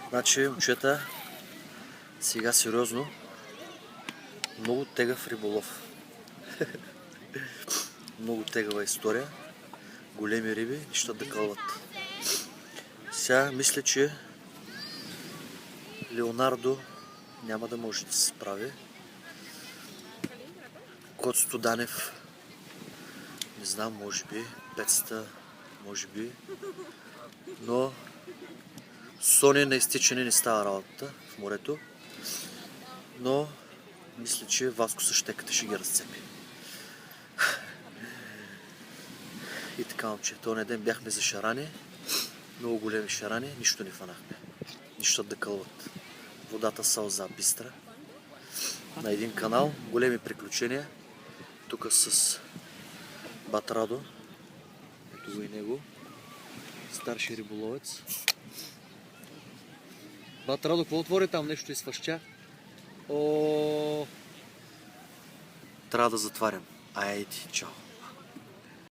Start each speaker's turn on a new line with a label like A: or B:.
A: Значи, момчета, сега сериозно, много тегав риболов. Много тегава история. Големи риби, неща да кълват. Сега мисля, че Леонардо няма да може да се справи. Коцето Данев, не знам, може би, 500, може би. Но Сони на изтичане не става работата в морето. Но мисля, че Васко с щеката ще ги разцепи. И така, момче, този ден бяхме за шарани. Много големи шарани, нищо не фанахме. Нищо да кълват. Водата сълза бистра. На един канал, големи приключения. Тук с Батрадо. Ето го и него. Старши риболовец. Батрадо, какво отвори там? Нещо изфъща. Трябва да затварям. Айде, чао.